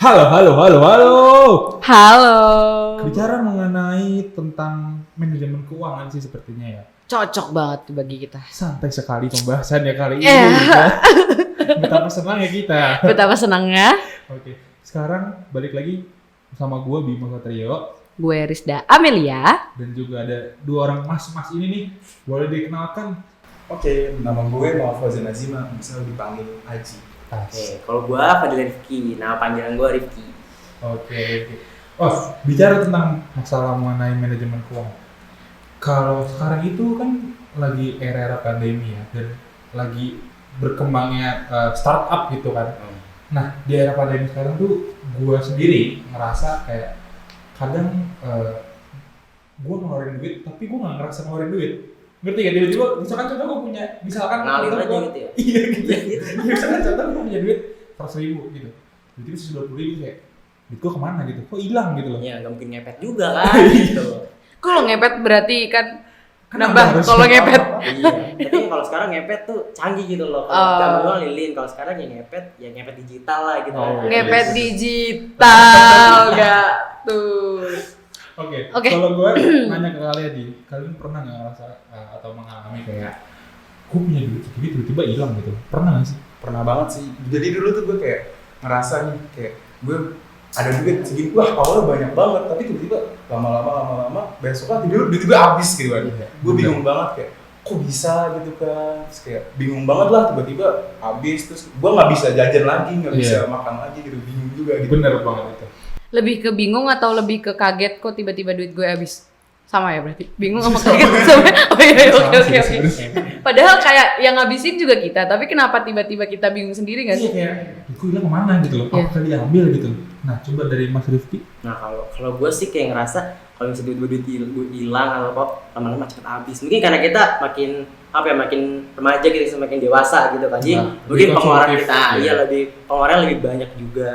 Halo. Halo. Bicara mengenai tentang manajemen keuangan sih sepertinya ya. Cocok banget bagi kita. Santai sekali pembahasannya kali ini. Yeah. Betapa senang ya kita. Betapa senangnya. Oke, sekarang balik lagi bersama gue Bimo Satrio. Gue Rizda Amelia. Dan juga ada dua orang mas-mas ini nih. Boleh dikenalkan? Oke, nama gue Muhammad Fauzan Azima, bisa dipanggil Aji. Oke, kalau gue Fadil Rifki, nama panggilan gue Rifki. Oke. Oh, bicara tentang masalah mengenai manajemen keuangan. Kalau sekarang itu kan lagi era-era pandemi ya, dan lagi berkembangnya startup gitu kan. Nah, di era pandemi sekarang tuh gue sendiri ngerasa kayak kadang gue ngeluarin duit, tapi gue nggak ngerasa ngeluarin duit. Ngerti gak? Tiba-tiba misalkan contoh gue punya, misalkan ngalir aja gua, gitu ya? Iya gitu. Misalkan contoh gue punya duit 100.000 gitu. Tiba-tiba 120.000 kayak duit gue kemana gitu? Kok hilang gitu loh? Iya, nggak mungkin ngepet juga kan gitu. Kalau ngepet berarti kan Kenapa nambah harus kalau ngepet. Iya, tapi kalau sekarang ngepet tuh canggih gitu loh. Kalau zaman dulu lilin, kalau sekarang ya ngepet digital lah gitu. Oh, Ngepet digital gak tuh. Oke. Oke. Kalau gue nanya ke kalian pernah nggak ngerasa atau mengalami kayak gue punya duit segini tiba-tiba hilang gitu? Pernah nggak sih? Pernah banget sih. Jadi dulu tuh gue kayak ngerasa nih, kayak gue ada duit segini, wah awalnya banyak banget, tapi tiba-tiba lama-lama besoknya tiba-tiba habis gitu kan. Iya. Gue bingung banget kayak, kok bisa gitu kan? Terus kayak bingung banget lah, tiba-tiba habis, terus gue nggak bisa jajan lagi, nggak bisa makan lagi gitu, bingung juga gitu. Bener banget itu. Lebih ke bingung atau lebih ke kaget kok tiba-tiba duit gue habis? Sama ya berarti? Bingung sama kaget sama? Oh iya, oke. Padahal kayak yang ngabisin juga kita, tapi kenapa tiba-tiba kita bingung sendiri gak sih? Iya kayak, gue hilang kemana gitu loh? Iya. Apakah diambil gitu? Nah coba dari Mas Rifki. Nah kalau gue sih kayak ngerasa kalau misalnya duit hilang atau apa, lama-lama cepet habis. Mungkin karena kita makin remaja gitu, semakin dewasa gitu kan. Jadi mungkin pengeluaran kita pengeluaran lebih banyak juga.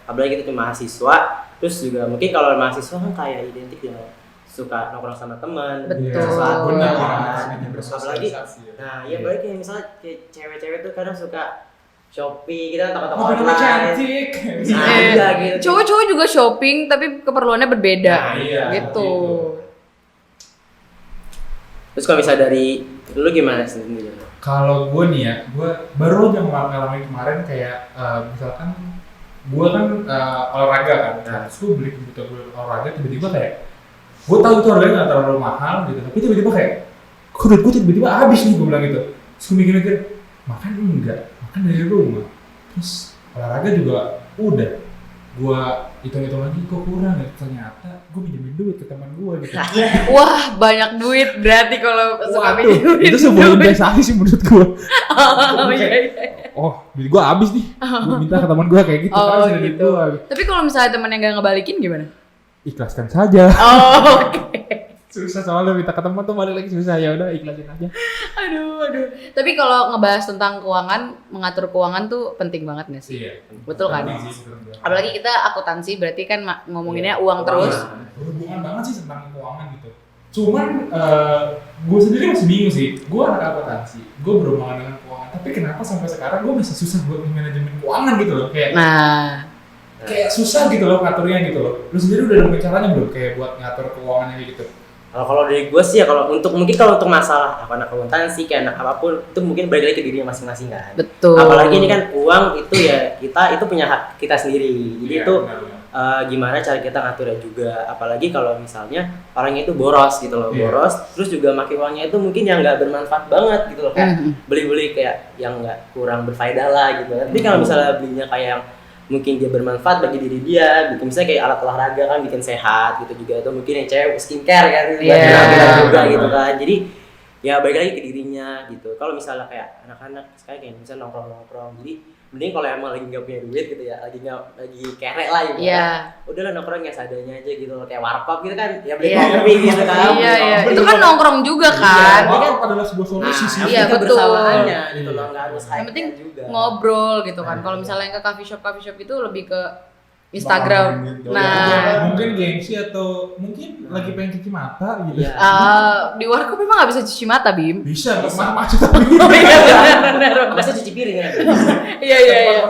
Apalagi kita cuma mahasiswa. Terus juga mungkin kalau mahasiswa kan kayak identik ya suka nongkrong sama teman. Betul. Sesuatu Benar. apalagi nah iya balik kayak misalnya kayak cewek-cewek tuh kadang suka shopping kita toko-toko Oh, online. cantik. Iya gitu. Cowok-cowok juga shopping tapi keperluannya berbeda. Nah, iya, gitu. Terus kalau misalnya dari lu gimana sih? Kalau gue nih ya, gue baru aja ngalamin kemarin kayak misalkan gue kan olahraga kan, terus gue beli kebutuhan olahraga tiba-tiba kayak gue tahu itu harganya nggak terlalu mahal gitu, tapi tiba-tiba kayak kok duit gue tiba-tiba habis nih, gue bilang gitu. Terus gue mikir makan dari rumah, terus olahraga juga udah, gue hitung-hitung lagi kok kurang ya, ternyata gue pinjemin duit ke teman gue gitu. Wah, banyak duit berarti kalau suka Waduh, pinjam duit. itu sebuah investasi sih menurut gue. Oh iya. Oh, duit gue habis nih, gue minta ke teman gue kayak gitu. Oh, kan, duit gitu. gua. Tapi kalau misalnya temen yang gak ngebalikin gimana? Ikhlaskan saja. Oh, oke. Susah soalnya minta ke teman tuh balik lagi susah, ya udah ikhlasin aja. Aduh. Tapi kalau ngebahas tentang keuangan, mengatur keuangan tuh penting banget gak sih? Iya. Betul kan? Apalagi kita akuntansi, berarti kan ngomonginnya uang terus. Berhubungan banget sih tentang keuangan gitu. Cuman gue sendiri masih bingung sih. Gue anak akuntansi, gue berhubungan dengan keuangan. Tapi kenapa sampai sekarang gue masih susah buat manajemen keuangan gitu loh? Kayak susah gitu loh ngaturnya gitu loh. Lu sendiri udah nemuin caranya belum kayak buat ngatur keuangannya gitu? Kalau dari gue sih ya kalau untuk masalah anak akuntansi kayak anak apapun itu mungkin balik lagi ke dirinya masing-masing kan. Betul. Apalagi ini kan uang itu ya itu punya hak kita sendiri. Jadi Iya, itu benar. gimana cara kita ngaturnya juga. Apalagi kalau misalnya orangnya itu boros gitu loh, boros terus juga makin uangnya itu mungkin yang nggak bermanfaat banget gitu loh, kayak beli-beli kayak yang nggak kurang berfaedah lah gitu. Tapi kalau misalnya belinya kayak yang mungkin dia bermanfaat bagi diri dia, bikin misalnya kayak alat olahraga kan bikin sehat gitu juga, atau mungkin yang cewek skincare kan juga gitu kan. Jadi ya balik lagi ke dirinya gitu. Kalau misalnya kayak anak-anak sekarang kayak misalnya nongkrong, jadi mending kalau emang lagi nggak punya duit gitu ya, lagi kere lah gitu kan, udahlah nongkrong ya seadanya aja gitu, kayak warkop gitu kan, ya beli kopi gitu kan. Iya. Itu kan nongkrong juga kan. Ini kan adalah sebuah solusi sih. Iya, betul. Bersamaannya gitu loh, nggak harus Yang penting juga. ngobrol gitu kan. Kalau misalnya yang ke coffee shop itu lebih ke Instagram. Mungkin gengsi atau mungkin lagi pengen cuci mata gitu. Iya. Di warkop memang nggak bisa cuci mata, Bim. Bisa, macet tapi. Oh iya benar. Masa cuci piring ya? Iya.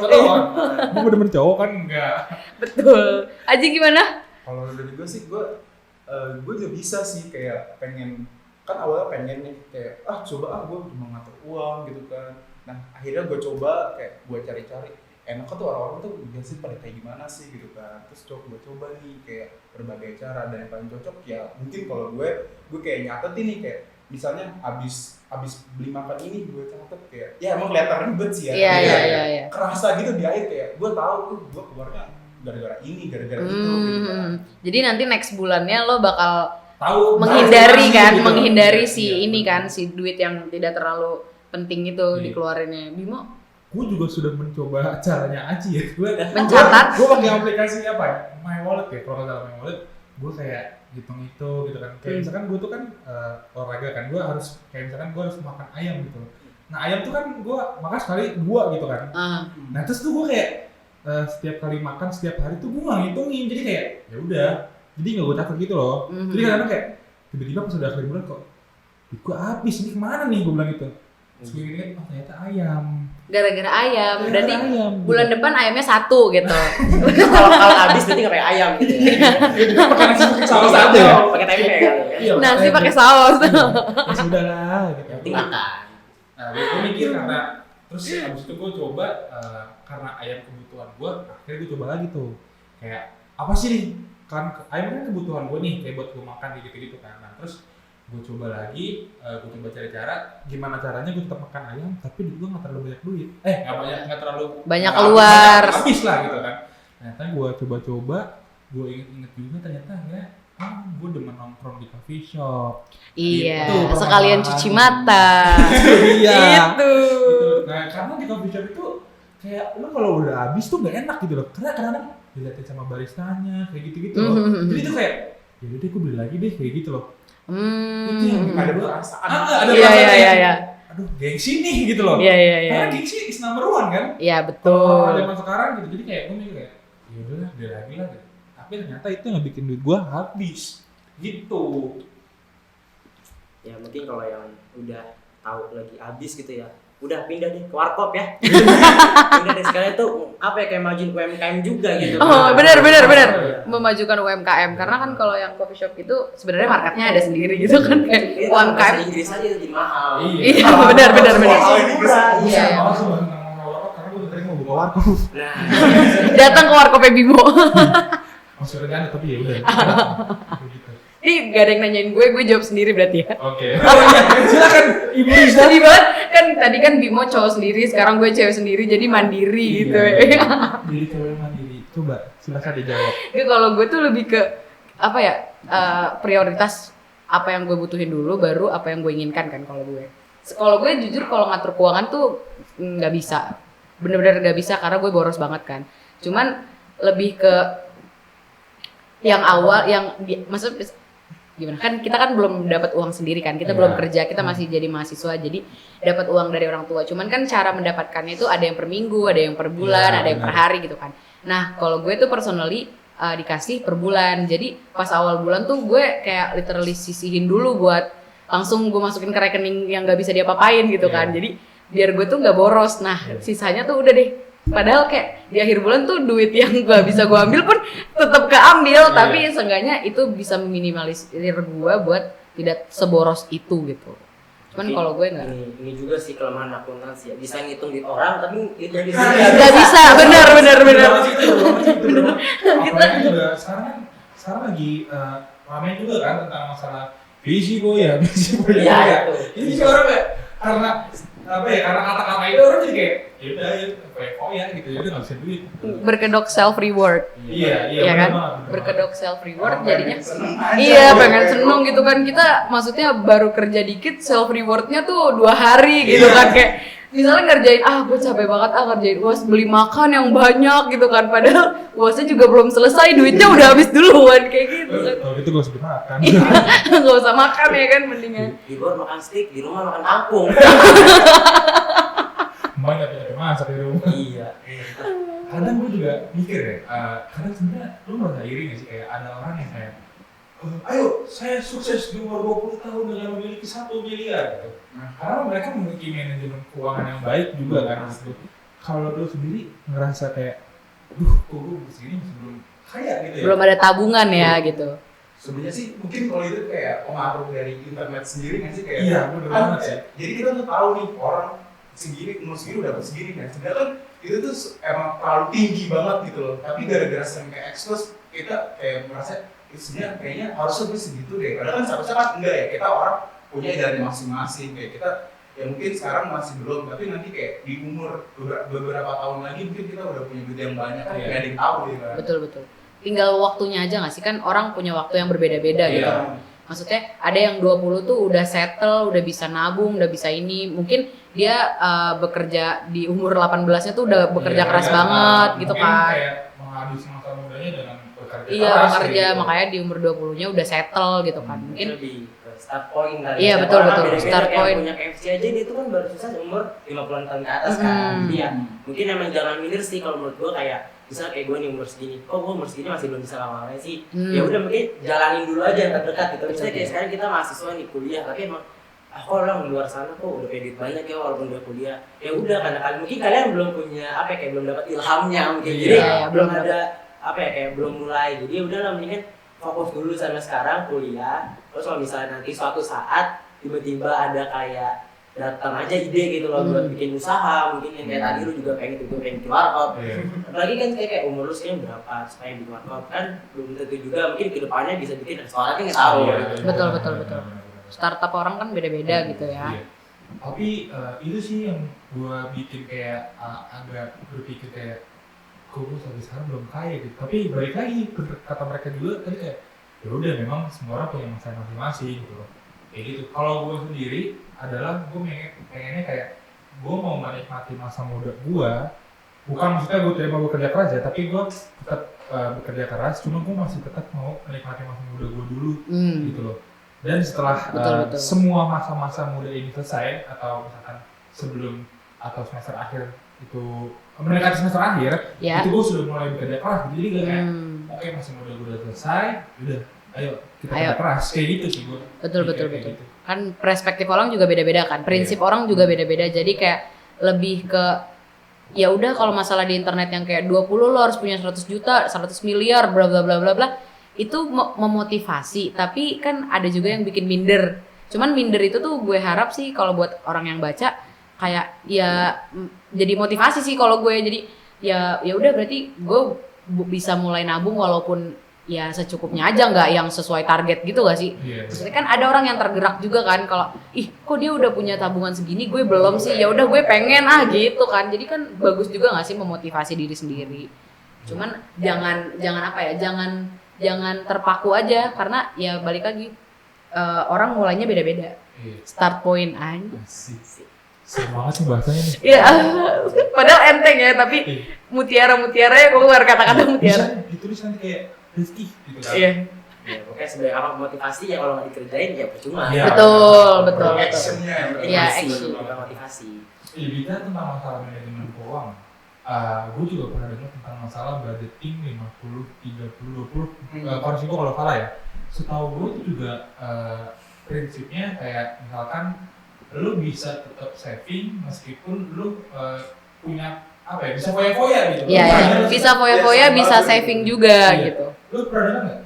Gue bener-bener cowok kan enggak. Betul. Aji gimana? Kalau dari gue sih, gue juga bisa sih kayak pengen, kan awalnya pengen nih kayak coba gue cuma ngatur uang gitu kan. Nah akhirnya gue coba kayak gue cari-cari enaknya tuh orang-orang tuh biasanya pada kayak gimana sih gitu kan. Terus coba nih kayak berbagai cara, dan yang paling cocok ya mungkin kalau gue kayak nyatetin nih kayak misalnya abis beli makan ini gue catet kayak ya emang kelihatan ribet sih ya. Iya. Kerasa gitu di akhir kayak gue tahu gue keluarnya gara-gara ini, gara-gara itu gitu kan. Jadi nanti next bulannya lo bakal Tahu menghindari kan, gitu. menghindari Iya, si iya, ini betul. kan, si duit yang tidak terlalu penting itu Iya. dikeluarinnya. Bimo Gue juga sudah mencoba caranya Aji ya. Gue Mencatat? Gue pakai aplikasi apa ya? My Wallet ya. Kalau dalam My Wallet, gue kayak hitung-hitung gitu kan. Kayak misalkan gue tuh kan olahraga kan. Gue harus kayak misalkan gue harus makan ayam gitu. Nah ayam tuh kan gue makan sekali 2 gitu kan. Nah terus tuh gue kayak setiap kali makan setiap hari tuh gue nggak ngitungin. Jadi kayak ya udah. Jadi nggak gue catat gitu loh. Jadi kadang-kadang kayak tiba-tiba pas udah akhir bulan kok gue habis ini kemana nih, gue bilang gitu. Terus gue ingat, oh ternyata ayam. gara-gara ayam. Berarti ayam, bulan depan ayamnya 1 gitu. Kalau habis berarti nggak kayak ayam gitu ya. Makan nasi saus aja ya. Pakai tempe kali ya. Iya, Nasi tempe. pakai saus. Ya sudah lah gitu. Yang penting makan. Nah, gue mikir karena terus abis itu gue coba karena ayam kebutuhan gue, akhirnya gue coba lagi tuh kayak apa sih nih, kan ayam kan kebutuhan gue nih kayak buat gue makan gitu kan. Nah terus gue coba lagi, gue coba cari cara gimana caranya gue tetap makan ayam tapi duit gue nggak terlalu banyak duit, nggak terlalu Banyak keluar. habis lah gitu kan. Ternyata gue coba-coba, gue inget juga ternyata ya, gue demen nongkrong di coffee shop. Iya, Gitu, sekalian permasalahan. cuci mata. Iya. Gitu. Nah karena di coffee shop itu kayak lu kalau udah habis tuh gak enak gitu loh, karena kadang-kadang dilihatin sama baristanya kayak gitu-gitu loh. Jadi tuh kayak ya udah deh gue beli lagi deh kayak gitu loh. Itu yang Ada gue perasaan. ada Iya, perasaan iya, kayak, iya. aduh gengsi nih gitu loh. Iya. Karena gengsi is number one kan. Iya, Kalau betul. zaman sekarang gitu, jadi kayak gue mikir kayak ya udah beli lagi lah gitu. Tapi ternyata itu yang bikin duit gue habis gitu. Ya mungkin kalau yang udah tahu lagi habis gitu ya, udah pindah deh ke warkop ya. Pindah deh sekalian tuh apa ya, kayak majuin UMKM juga gitu. Oh, benar. Iya. Memajukan UMKM karena kan kalau yang coffee shop itu sebenarnya marketnya ada sendiri gitu kan, kayak Itu bahasa UMKM. Inggris aja jadi mahal. Iya, benar. Mahal ini bisa. Iya. Malah sebenarnya ngomong warkop karena gue tadi mau buka warkop. Nah, Datang ke warkopnya Bimo. Maksudnya kan tapi ya udah. Gitu. Ini gak ada yang nanyain gue jawab sendiri berarti ya. Oke. Oh iya, silakan Ibu Risa. Sedih banget kan, tadi kan Bimo cowok sendiri, sekarang gue cewek sendiri jadi mandiri gitu. Jadi cewek mandiri. Coba silakan dijawab. Jadi kalau gue tuh lebih ke apa ya, prioritas apa yang gue butuhin dulu, baru apa yang gue inginkan kan kalau gue. Kalau gue jujur kalau ngatur keuangan tuh nggak bisa, bener-bener nggak bisa karena gue boros banget kan. Cuman lebih ke yang awal, maksud gimana kan, kita kan belum dapat uang sendiri kan, kita belum kerja, kita masih jadi mahasiswa, jadi dapat uang dari orang tua. Cuman kan cara mendapatkannya itu ada yang per minggu, ada yang per bulan, ada yang per hari gitu kan. Nah kalau gue tuh personally dikasih per bulan, jadi pas awal bulan tuh gue kayak literally sisihin dulu buat langsung gue masukin ke rekening yang nggak bisa diapa-apain gitu kan. Jadi biar gue tuh nggak boros. Nah sisanya tuh udah deh. Padahal kayak di akhir bulan tuh duit yang gak bisa gue ambil pun tetap keambil, tapi seenggaknya itu bisa meminimalisir gue buat tidak seboros itu gitu. Cuman kalau gue nggak. Ini juga sih kelemahan akuntansi ya, bisa ngitung di orang tapi ngitung di Nggak bisa, benar. Apalagi juga sekarang lagi ramai juga kan tentang masalah busy boy ya. Iya, Ini juga orang kayak karena karena kata-kata itu orang jadi kayak ya udah ya oh ya gitu, ya udah nggak bisa duit. Berkedok self reward. Iya Iya kan? benar banget. Berkedok self reward Orang jadinya. pengen seneng aja. Iya, pengen seneng gitu kan. Kita maksudnya baru kerja dikit, self rewardnya tuh 2 hari gitu kan, kayak misalnya ngerjain gue capek banget ngerjain UAS, beli makan yang banyak gitu kan, padahal UASnya juga belum selesai, duitnya udah habis duluan kayak gitu kan. Kalau gitu gue sebut makan. Nggak usah makan ya kan, mendingan. Di luar makan steak, di rumah makan kangkung. Mbak nggak bisa masak di rumah. Iya. Kadang gue juga mikir ya, kadang sebenarnya lu merasa iri nggak sih kayak ada orang yang kayak ayo saya sukses di umur 20 tahun dengan memiliki 1 miliar gitu. Karena mereka memiliki manajemen keuangan yang baik juga kan gitu. kalau lu sendiri ngerasa kayak, kok gue segini masih belum kaya gitu ya? Belum ada tabungan ya gitu. Sebenarnya sih mungkin kalau itu kayak pengaruh dari internet sendiri nggak sih kayak Iya, bener banget sih. Jadi kita tuh tahu nih orang segini umur segini udah dapat segini kan. Sedangkan itu tuh emang terlalu tinggi banget gitu loh. Tapi gara-gara sering kayak expose kita kayak merasa sebenarnya kayaknya harusnya gue segitu deh. Padahal kan seharusnya kan enggak ya. Kita orang punya dari masing-masing kayak kita ya mungkin sekarang masih belum, tapi nanti kayak di umur beberapa tahun lagi mungkin kita udah punya duit yang banyak kan nggak ada yang tahu deh kan. Betul. Tinggal waktunya aja nggak sih, kan orang punya waktu yang berbeda-beda gitu. Maksudnya ada yang 20 tuh udah settle, udah bisa nabung, udah bisa ini. Mungkin dia bekerja di umur 18-nya tuh udah bekerja keras banget gitu kan. Kayak menghabisi masa mudanya dengan bekerja Iya, keras, bekerja gitu. makanya di umur 20-nya udah settle gitu kan. Mungkin lebih ke start point kali. Iya, Setiap betul, orang betul. beda-beda, Start kayak point. punya KFC aja dia tuh kan baru susah umur 50-an tahun ke atas kan. Jadi ya mungkin emang jangan minder sih kalau menurut gua, kayak misalnya kayak gue nih umur segini, kok gue umur segini masih belum bisa ngapa-ngapain sih. Ya udah mungkin jalanin dulu aja yang terdekat gitu. Misalnya kayak sekarang kita mahasiswa nih kuliah, tapi emang kok orang di luar sana kok udah edit banyak ya walaupun udah kuliah. Ya udah, karena kalian mungkin kalian belum punya apa ya, kayak belum dapat ilhamnya mungkin. Jadi belum ada apa ya, kayak belum mulai. Jadi ya udahlah, mendingan fokus dulu sama sekarang kuliah. Terus kalau misalnya nanti suatu saat tiba-tiba ada kayak datang aja ide gitu loh buat bikin usaha, mungkin yang kayak tadi lu juga pengen bikin warkop. Apalagi kan kayak umur lu sekarang berapa supaya bikin warkop kan belum tentu juga, mungkin kedepannya bisa bikin restoran kan nggak tahu. Betul. Startup orang kan beda-beda gitu ya. Iya. Tapi itu sih yang gua bikin kayak agak berpikir kayak, kok gue sampai sekarang belum kaya gitu. Tapi balik lagi kata mereka juga tadi kayak, ya udah memang semua orang punya masa masing-masing gitu loh. Kayak gitu. Kalau gue sendiri adalah gue pengennya kayak gue mau menikmati masa muda gue, bukan maksudnya gue tidak mau bekerja keras ya, tapi gue tetap bekerja keras, cuma gue masih tetap mau menikmati masa muda gue dulu gitu loh. Dan setelah Betul. semua masa-masa muda ini selesai, atau misalkan sebelum atau semester akhir itu mendekati semester akhir, itu gue sudah mulai bekerja keras. Jadi gue kayak oke, masa muda gue udah selesai, udah ayo kita kerja keras, kayak gitu sih gue. Betul. Gitu. Kan perspektif orang juga beda-beda kan, prinsip orang juga beda-beda. Jadi kayak lebih ke ya udah, kalau masalah di internet yang kayak 20 lo harus punya 100 juta, 100 miliar, bla bla bla bla bla, itu memotivasi, tapi kan ada juga yang bikin minder. Cuman minder itu tuh gue harap sih kalau buat orang yang baca kayak ya jadi motivasi sih kalau gue. Jadi ya udah, berarti gue bisa mulai nabung walaupun ya secukupnya aja, nggak yang sesuai target gitu gak sih? Maksudnya kan ada orang yang tergerak juga kan, kalau kok dia udah punya tabungan segini, gue belum sih, ya udah gue pengen gitu kan. Jadi kan bagus juga nggak sih memotivasi diri sendiri. Cuman jangan apa ya, jangan terpaku aja, karena ya balik lagi orang mulainya beda-beda. Start point aja. Seru banget sih bahasanya nih. Iya, padahal enteng ya, tapi mutiara-mutiaranya keluar kata-kata mutiara. Bisa ditulis nanti kayak rezeki gitu kan. Iya. Ya, pokoknya sebagai apa motivasi ya, kalau nggak dikerjain ya percuma. Iya. Betul. Actionnya. Iya, Motivasi, action. bukan motivasi. Bicara tentang masalah manajemen keuangan, gue juga pernah dengar tentang masalah budgeting 50, 30, 20. Koreksi gue kalau salah ya. Setahu gue itu juga prinsipnya kayak misalkan lu bisa tetap saving meskipun lu punya apa ya, bisa foya-foya gitu. Iya, bisa foya-foya, bisa saving juga gitu. Lu pernah dengar nggak?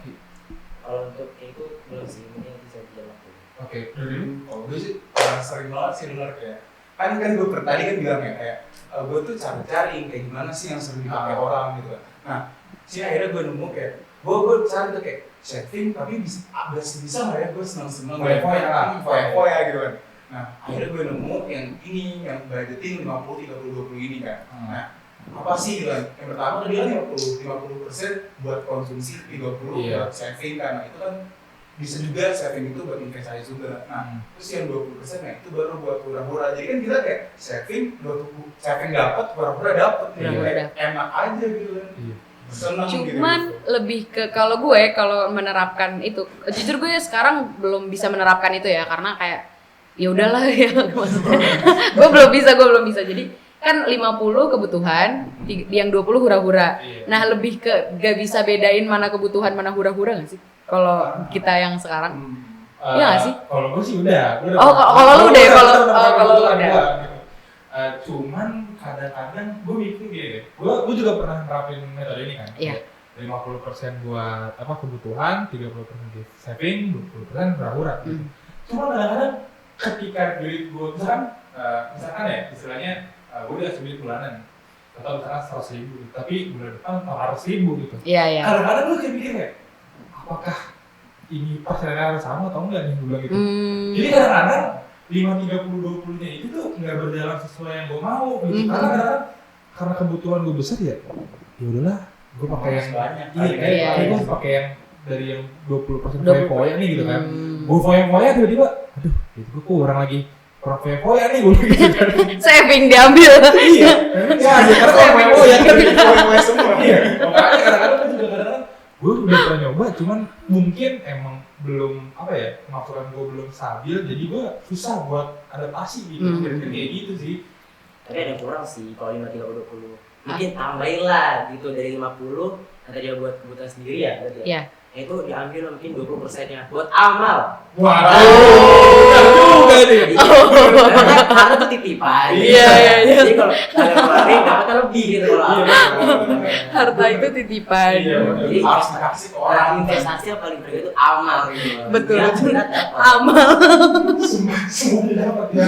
Kalau untuk itu belum sih, mungkin bisa dijawab dulu. Oke, dari lu? Oh, gue sih sering banget sih denger kayak kan gue tadi kan bilang ya kayak gue tuh cari kayak gimana sih yang sering dipakai orang gitu. Nah, akhirnya gue nemu kayak gue cari tuh kayak saving tapi bisa nggak ya, gue seneng foya gitu kan. Nah, akhirnya gue nemu yang ini, yang budgeting 50, 30, 20 ini kan. Nah, apa sih gitu kan? Yang pertama tadi kan 50% buat konsumsi, 30 buat saving kan. Nah, itu kan bisa juga saving itu buat investasi juga. Nah, terus yang 20% nah itu baru buat hura-hura. Jadi kan kita kayak saving dapat, hura-hura dapat. Enak aja gitu kan. Senang Cuman gitu. lebih ke kalau menerapkan itu, jujur gue sekarang belum bisa menerapkan itu ya, karena kayak ya udahlah ya maksudnya. gue belum bisa. Jadi kan 50 kebutuhan, yang 20 hura-hura. Nah, lebih ke gak bisa bedain mana kebutuhan mana hura-hura gak sih? Kalau kita yang sekarang. Iya gak sih? Kalau gue sih udah. Kalau lu udah ya, kalau lu udah. Cuman kadang-kadang gue mikir gini, gue juga pernah nerapin metode ini kan. Iya. 50% buat kebutuhan, 30% gift saving, 20% berhura gitu. Cuma kadang-kadang ketika duit gue misalkan ya istilahnya gue udah duit bulanan atau misalkan 100.000 tapi bulan depan 400.000 gitu. Iya. Kadang-kadang gue kayak mikir kayak apakah ini persennya harus sama atau enggak nih gue bilang gitu. Jadi kadang-kadang 5-30-20 nya itu tuh nggak berjalan sesuai yang gue mau gitu. Karena kadang-kadang karena kebutuhan gue besar ya udahlah gue pakai yang banyak. kayak gue pakai yang dari yang 20% foya-foya nih gitu kan. Gue foya-foya tiba-tiba aduh itu gue kurang foya-foya nih gue gitu kan. Saving diambil. Iya. Ya karena foya-foya kan Foya semua. iya. Makanya kadang-kadang gue juga kadang-kadang gue udah pernah nyoba cuman mungkin emang belum pemasukan gue belum stabil jadi gue susah buat adaptasi gitu. Kira-kira kayak gitu sih. Tapi ada yang kurang sih kalau 5-30-20. Mungkin tambahin lah gitu dari 50 nanti dia buat kebutuhan sendiri ya berarti ya. Iya. Itu diambil mungkin 20%-nya buat amal. Waduh. Juga nih. Karena itu titipan. Iya. Jadi kalau kalian kemarin dapatnya lebih gitu kalau amal. Harta itu titipan. Iya, Jadi Harus dikasih ke orang. investasi yang paling berharga itu amal gitu. Betul. Yang berat dapat. Amal. Semuanya dapat ya.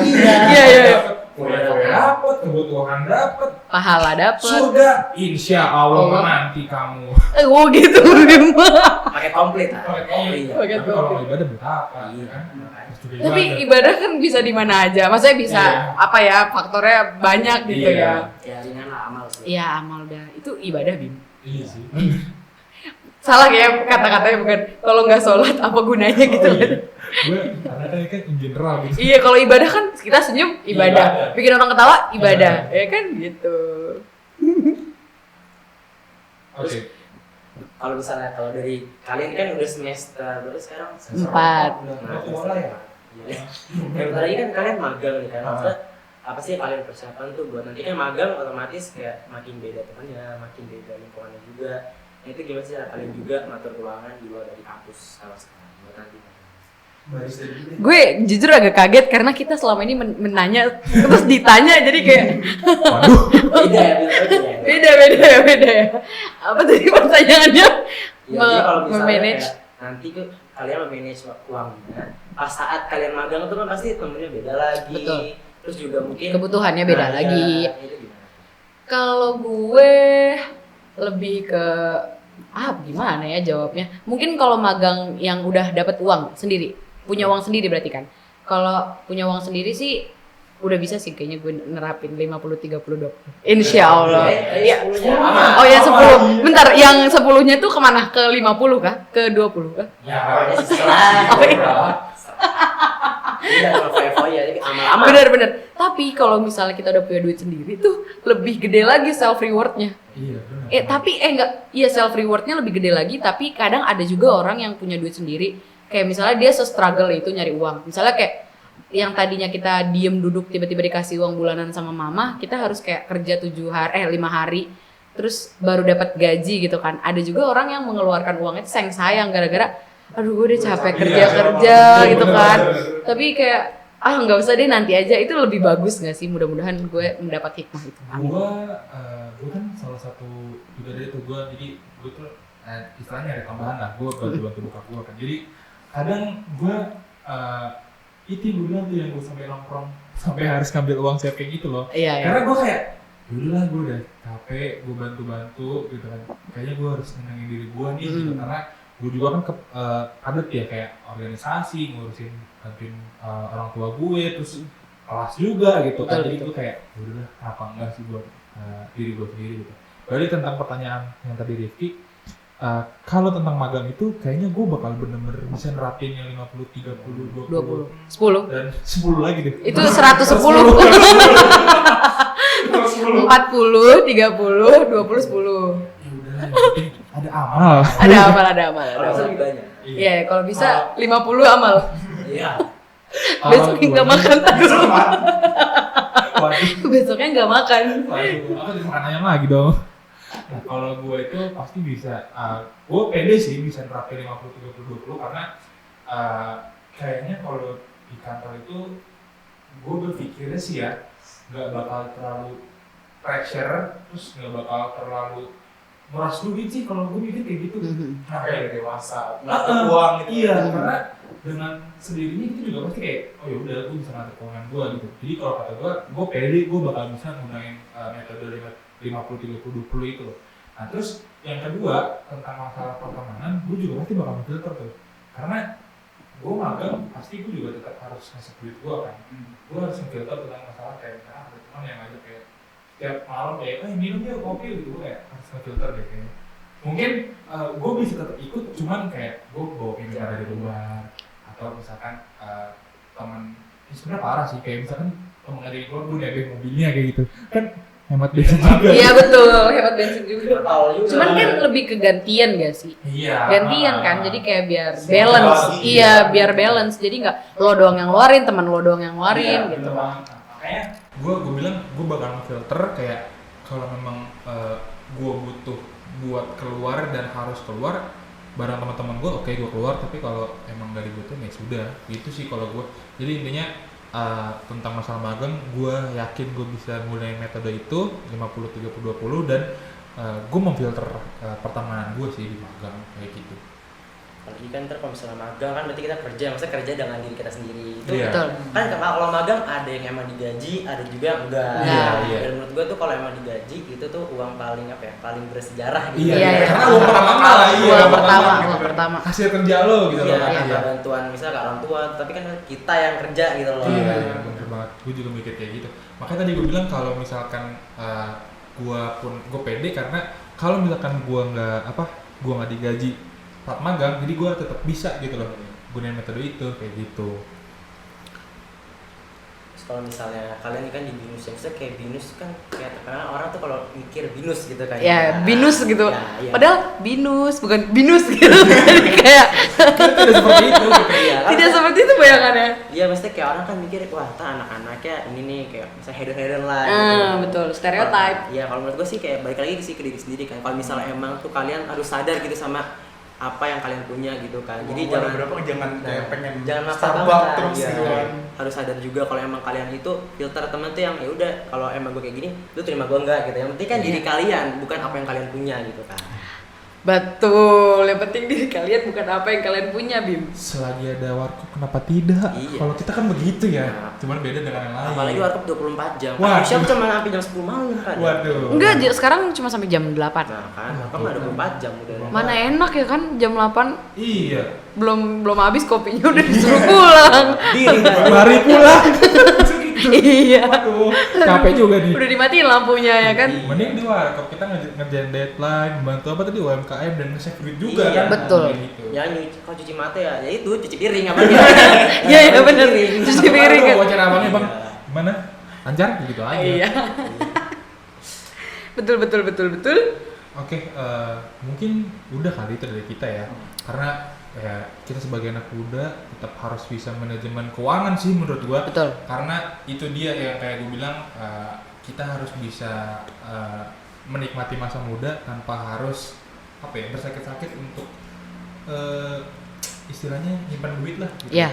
Iya. Foya-foya dapat, kebutuhan dapat, Pahala dapet. surga insya Allah menanti kamu. Gitu Bim. Pakai komplit lah. Iya. Pakai Tapi kalau ibadah buat apa? Iya. Kan? Juga Tapi ibadah kan bisa di mana aja. Maksudnya bisa faktornya banyak gitu Iya. ya. Ya ringan lah amal sih. Iya, amal udah. Itu ibadah Bim. Iya sih. Salah ya kata-katanya bukan kalau nggak sholat apa gunanya gitu Oh, kan. iya. Gue karena kan in general gitu. Iya, kalau ibadah kan kita senyum ibadah. Ibadah. Bikin orang ketawa ibadah. Ya kan gitu. Oke. Kalau misalnya kalau dari kalian kan udah semester berapa sekarang? 4. Udah tua ya. Iya. Yang bentar lagi kan kalian magang nih kan. Maksudnya apa sih yang kalian persiapan tuh buat nanti kan magang otomatis kayak makin beda temannya, makin beda lingkungannya juga. Nah, itu gimana sih cara kalian juga ngatur keuangan di luar dari kampus sama sekarang buat nanti? Gue jujur agak kaget karena kita selama ini menanya terus ditanya jadi kayak Waduh. Beda ya. beda ya. Apa tadi pertanyaannya? Ya, jadi kalau misalnya Memanage. kayak nanti tuh kalian memanage uangnya, pas saat kalian magang tuh kan pasti temennya beda lagi. Betul. Terus juga mungkin Kebutuhannya beda Nah, lagi. ya, itu gimana? Kalau gue lebih ke gimana ya jawabnya? Mungkin kalau magang yang udah dapat uang sendiri, punya uang sendiri berarti kan. Kalau punya uang sendiri sih udah bisa sih kayaknya gue nerapin 50-30-20. Insya Allah. Ya, Oh ya 10. Bentar, yang 10-nya tuh kemana? Ke 50 kah? Ke 20 kah? Ya, setelah. Oh, iya. Iya, kalau ya, jadi amal-amal. Bener. Tapi kalau misalnya kita udah punya duit sendiri tuh lebih gede lagi self rewardnya. iya benar. Tapi enggak, iya self rewardnya lebih gede lagi. Tapi kadang ada juga orang yang punya duit sendiri. Kayak misalnya dia se-struggle itu nyari uang. Misalnya kayak yang tadinya kita diem duduk tiba-tiba dikasih uang bulanan sama mama, kita harus kayak kerja 5 hari terus baru dapat gaji gitu kan. Ada juga orang yang mengeluarkan uangnya sayang gara-gara aduh gue udah capek kerja gitu kan. Tapi kayak nggak usah deh nanti aja, itu lebih bagus nggak sih? Mudah-mudahan gue mendapat hikmah itu. Gue kan salah satu juga dari itu jadi gue tuh istilahnya ada tambahan lah, gue bantu bokap gue kan. Jadi kadang gue itu gue bilang tuh yang gue sampai nongkrong sampai harus ngambil uang saving gitu loh. Iya. Karena gue kayak dululah gue udah capek, gue bantu gitu kan. Kayaknya gue harus nenangin diri gue nih gitu, karena gue juga kan padat ya kayak organisasi, ngurusin bantuin orang tua gue, terus kelas juga gitu kan. Jadi gue kayak udahlah apa enggak sih buat diri gue sendiri gitu. Balik tentang pertanyaan yang tadi Rifki, kalau tentang magang itu kayaknya gue bakal bener-bener bisa nerapin yang 50, 30, 20 10 dan 10 lagi deh. itu 110 40, 30, 20, 10. Ya udahlah, yang penting ada amal. Ada amal. Kalau lebih banyak. Iya, kalau bisa 50 amal. Iya. Besoknya nggak makan terus. Waduh, Besoknya nggak makan. aku jadi makan ayam lagi dong. Nah, kalau gue itu pasti bisa, gue pede sih bisa nerapin 50, 30, 20 karena kayaknya kalau di kantor itu gue berpikirnya sih ya nggak bakal terlalu pressure, terus nggak bakal terlalu nguras duit sih kalau gue mikir kayak gitu. Nah, kayak dewasa, ngatur uang gitu. Iya, karena dengan sendirinya itu juga pasti kayak, oh ya udah, gue bisa ngatur keuangan gue gitu. Jadi kalau kata gue pede, gue bakal bisa gunain metode 50-30-20 itu loh. Nah terus yang kedua tentang masalah pertemanan, gue juga pasti bakal filter tuh. Karena gue magang, pasti gue juga tetap harus ngasih duit gue kan. Gue harus filter tentang masalah kayak, misalnya ada teman yang aja kayak tiap malam kayak, minum yuk kopi gitu, gue kayak harus ngefilter deh kayaknya. Mungkin gue bisa tetap ikut, cuman kayak gue bawa minuman dari luar atau misalkan teman, sebenarnya parah sih, kayak misalkan temen adik gue nebeng mobilnya kayak gitu kan, hemat bensin juga. Iya betul, hemat bensin juga. Juga. Cuman kan lebih ke gantian gak sih? Iya. Gantian kan, jadi kayak biar balance. Iya, biar balance. Jadi nggak lo doang yang ngeluarin, teman lo doang yang ngeluarin gitu. Makanya gue bilang gue bakal filter kayak kalau memang gue butuh buat keluar dan harus keluar bareng teman-teman gue, oke gue keluar, tapi kalau emang gak dibutuhin ya sudah. Gitu sih kalau gue. Jadi intinya tentang masalah magang, gue yakin gue bisa gunain metode itu 50-30-20 dan gue memfilter pertemanan gue sih di magang kayak gitu. Apalagi kan ntar kalau misalnya magang kan berarti kita kerja, maksudnya kerja dengan diri kita sendiri. Itu Betul. kan kalau magang ada yang emang digaji, ada juga yang enggak. Iya. Dan menurut gue tuh kalau emang digaji itu tuh uang paling apa ya, paling bersejarah gitu. Iya. Karena uang pertama lah, Uang pertama. hasil kerja lo gitu Iya, loh. ada bantuan misalnya ke orang tua, tapi kan kita yang kerja gitu loh. Iya, bener banget. Gue juga mikir kayak gitu. Makanya tadi gue bilang kalau misalkan gue pede karena kalau misalkan gue nggak digaji saat magang, jadi gue tetap bisa gitu loh gunain metode itu kayak gitu. Terus kalau misalnya kalian kan di BINUS, ya maksudnya kayak BINUS kan kayak terkenal orang tuh kalau mikir BINUS gitu kan. Ya, binus gitu. Ya. Padahal binus, bukan binus gitu. Jadi kayak Tidak seperti itu gitu. Iya, kan? tidak seperti itu bayangannya. Iya, maksudnya kayak orang kan mikir, wah tak anak-anaknya ini nih kayak misalnya hedon-hedon lah. Betul, stereotype. Iya, kalau menurut gue sih kayak balik lagi sih ke diri sendiri kan. Kalau misalnya emang tuh kalian harus sadar gitu sama apa yang kalian punya gitu kan. Jadi jangan kayak pengen maksa Starbucks banget, terus iya. gitu kan. Harus sadar juga kalau emang kalian itu filter temen tuh yang ya udah kalau emang gue kayak gini, lu terima gue enggak gitu. Yang penting kan diri kalian, bukan apa yang kalian punya gitu kan. Betul, yang penting diri kalian bukan apa yang kalian punya, Bim. Selagi ada warkop kenapa tidak? Iya. Kalau kita kan begitu ya. Nah. Cuman beda dengan yang lain. Apalagi warkop 24 jam. Waduh. Siapa cuma sampai jam 10 malam kan. Waduh. Enggak, sekarang cuma sampai jam 8. Nah kan, warkop ada 24 jam udah. Mana enak ya kan jam 8 Iya. belum habis kopinya udah disuruh pulang. Diri kan. Lari pulang. Iya. Waduh. Capek juga nih. Udah dimatiin lampunya ya kan. Mending di warkop kita ngerjain deadline, bantu apa tadi UMKM dan nge-save duit juga Iya, kan. betul. Kayak gitu. Ya kalau cuci mata ya itu cuci piring apa ya? Iya benar. Cuci piring kan. Wawancara abangnya bang, gimana? Lancar? Gitu aja. Iya. betul. Oke, mungkin udah kali itu dari kita ya. Karena ya kita sebagai anak muda tetap harus bisa manajemen keuangan sih menurut gua. Betul. Karena itu dia yang kayak gue bilang, kita harus bisa menikmati masa muda tanpa harus bersakit-sakit untuk istilahnya nyimpan duit lah gitu. Iya.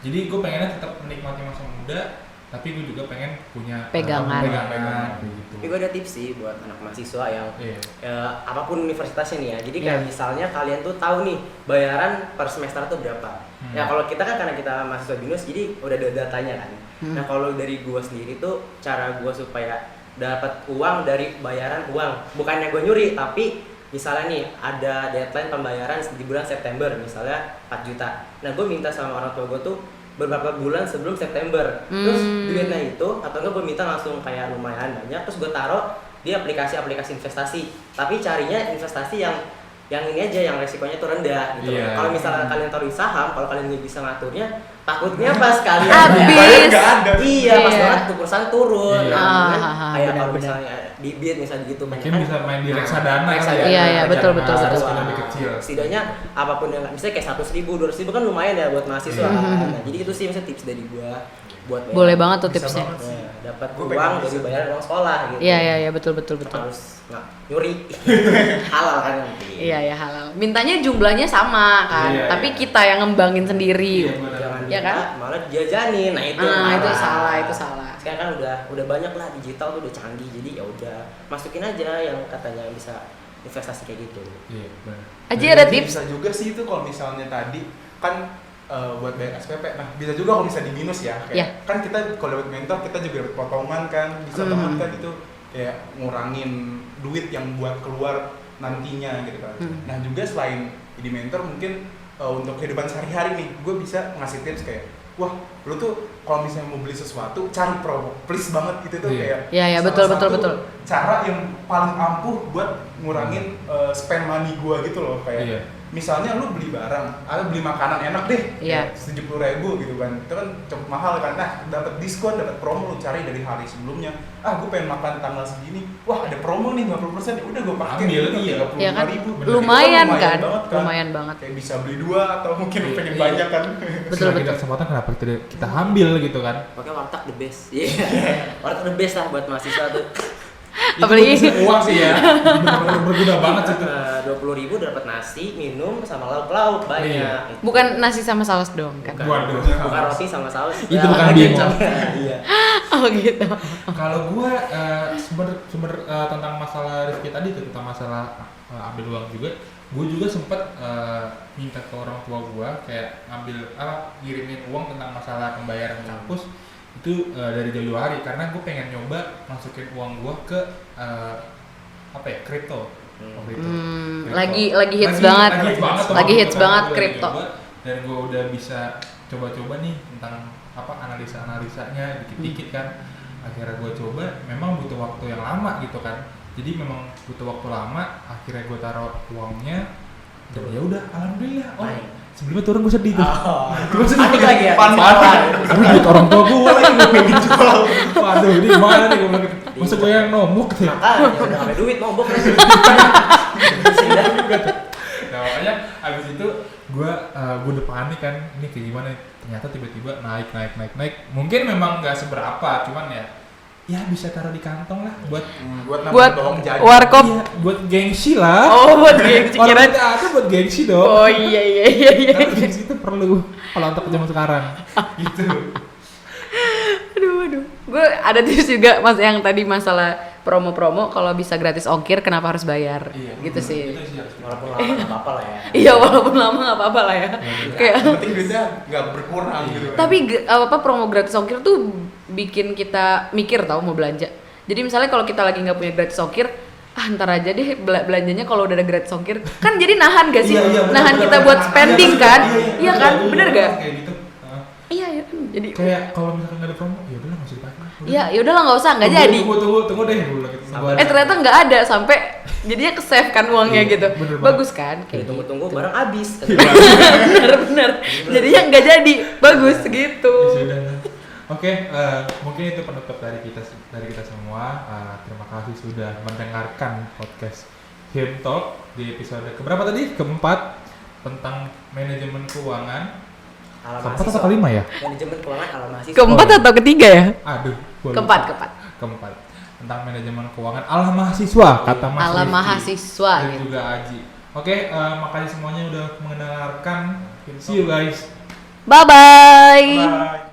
Jadi gue pengennya tetap menikmati masa muda, tapi gue juga pengen punya Pegangan. pegangan gitu. Tapi gue ada tips sih buat anak mahasiswa yang Iya. apapun universitasnya nih ya. Jadi kayak misalnya kalian tuh tahu nih bayaran per semester tuh berapa. Ya kalau kita kan karena kita mahasiswa BINUS jadi udah ada datanya kan. Nah kalau dari gue sendiri tuh cara gue supaya dapat uang dari bayaran uang, bukannya gue nyuri tapi misalnya nih ada deadline pembayaran di bulan September misalnya 4 juta. Nah gue minta sama orang tua gue tuh beberapa bulan sebelum September. Terus duitnya itu atau enggak gue minta langsung kayak lumayan banyak terus gue taruh di aplikasi-aplikasi investasi. Tapi carinya investasi yang ini aja yang resikonya tuh rendah gitu. Iya. Kalau misalnya kalian taruh di saham, kalau kalian nggak bisa ngaturnya, takutnya pas kalian Habis. Bayar nggak ada. Iya, pas Iya. banget tuh perusahaan turun. Iya. Kayak kalau Benar-benar. misalnya di BIT misalnya gitu Mungkin bisa main di reksadana kan reksadana. Iya, iya, betul. Lebih kecil. Setidaknya apapun yang misalnya kayak 100.000, 200.000 kan lumayan ya buat mahasiswa. Nah, jadi itu sih misalnya tips dari gua buat bayar. Boleh banget tuh Bisa tipsnya. banget sih. Nah, dapat Gua uang pengen dari bisa. bayaran uang sekolah gitu. Iya, betul. Harus nggak nyuri. Halal kan nanti. Iya halal. Mintanya jumlahnya sama kan, Iya, tapi iya. kita yang ngembangin sendiri. Iya, benar. Jangan Ya kan? malah dijajanin. Nah itu itu parah. salah. Sekarang kan udah banyak lah, digital tuh udah canggih, jadi ya udah masukin aja yang katanya bisa investasi kayak gitu. Iya, benar. Aji ada Jadi tips? bisa juga sih itu kalau misalnya tadi kan buat bayar SPP. Nah, bisa juga kalau misalnya di minus ya. Kayak kan kita kalau dapat mentor kita juga dapat potongan kan, bisa banget kan itu kayak ngurangin duit yang buat keluar nantinya gitu kan. Nah, juga selain di mentor mungkin untuk kehidupan sehari-hari nih, gue bisa ngasih tips kayak wah, lu tuh kalau misalnya mau beli sesuatu cari promo, please banget gitu tuh kayak. Iya, salah betul. satu cara yang paling ampuh buat ngurangin spend money gua gitu loh kayak. Misalnya lu beli barang atau beli makanan enak deh, 70.000 gitu kan, itu kan cukup mahal kan. Nah, dapat diskon, dapat promo, lu cari dari hari sebelumnya. Gue pengen makan tanggal segini, wah ada promo nih 50%, ya udah gue pakai. Ambil, iya kan, 35.000. lumayan kan, banget lumayan banget. Kayak bisa beli 2 atau mungkin pengen banyak kan. Betul. Kita kesempatan kenapa kita ambil gitu kan? Pakai warteg the best. Warteg the best lah buat mahasiswa tuh. Apalagi uang sih ya, benar-benar berguna banget sih tuh. 20.000 dapat nasi, minum sama lauk-lauk banyak. bukan nasi sama saus dong kan? Waduh. Bukan roti sama saus. Itu bukan bimo. Iya. Oh gitu. Kalau gua sumber tentang masalah Rifki tadi tuh, tentang masalah ambil uang juga, gue juga sempet minta ke orang tua gua kayak ngambil ngirimin uang tentang masalah pembayaran kampus itu dari jauh hari, karena gue pengen nyoba masukin uang gua ke kripto. Lagi hits banget. Lagi hits banget kripto. Dan gue udah bisa coba-coba nih tentang analisa-analisanya dikit-dikit kan. Akhirnya gue coba, memang butuh waktu yang lama gitu kan. Jadi memang butuh waktu lama, akhirnya gue taruh uangnya dan ya udah alhamdulillah. Sebelumnya turun gue sedih tuh. Gue sedih lagi ya. Duit orang tua gue lagi gue pengen jual. Waduh, ini gimana nih gue bilang. Masa gue yang nomok tuh. Makanya udah sampai duit nombok. Nah makanya abis itu gue udah panik kan, ini kayak gimana? Ternyata tiba-tiba naik. Mungkin memang nggak seberapa, cuman ya bisa taruh di kantong lah buat bawang jajan. Warkop. Iya, buat gengsi lah. Oh, buat gengsi. Orang ada buat gengsi dong. Oh iya. Karena gengsi itu perlu kalau untuk zaman sekarang. Gitu. Aduh. Gue ada tips juga mas yang tadi masalah promo-promo, kalau bisa gratis ongkir kenapa harus bayar? Gitu sih. Walaupun lama nggak apa-apa lah ya. Iya, walaupun lama nggak apa-apa lah ya. Kayak. Yang penting duitnya nggak berkurang gitu. Tapi promo gratis ongkir tuh bikin kita mikir tau mau belanja. Jadi misalnya kalau kita lagi nggak punya gratis ongkir, ntar aja deh belanjanya kalau udah ada gratis ongkir. Kan jadi nahan gak sih? Nahan kita buat spending kan? Iya kan? Bener gak? Kayak gitu. Iya. Jadi kayak kalau misalkan nggak ada promo, ya udahlah nggak usah dipakai. Iya, ya udahlah nggak usah, nggak jadi. Tunggu deh dulu gitu. Ternyata nggak ada, sampai jadinya ke save kan uangnya gitu. Bagus kan? Kayak Tunggu barang habis. Bener. Jadinya nggak jadi, bagus gitu. Oke, mungkin itu penutup dari kita semua. Terima kasih sudah mendengarkan podcast Him Talk di episode keberapa tadi? Keempat, tentang manajemen keuangan. Keempat atau kelima ya? Manajemen keuangan ala mahasiswa. Keempat atau ketiga ya? Aduh, keempat. Tentang manajemen keuangan ala mahasiswa, kata Mas ala Rifki mahasiswa dan gitu. juga Aji. Oke, makasih semuanya udah mendengarkan. See you guys. Bye. Bye.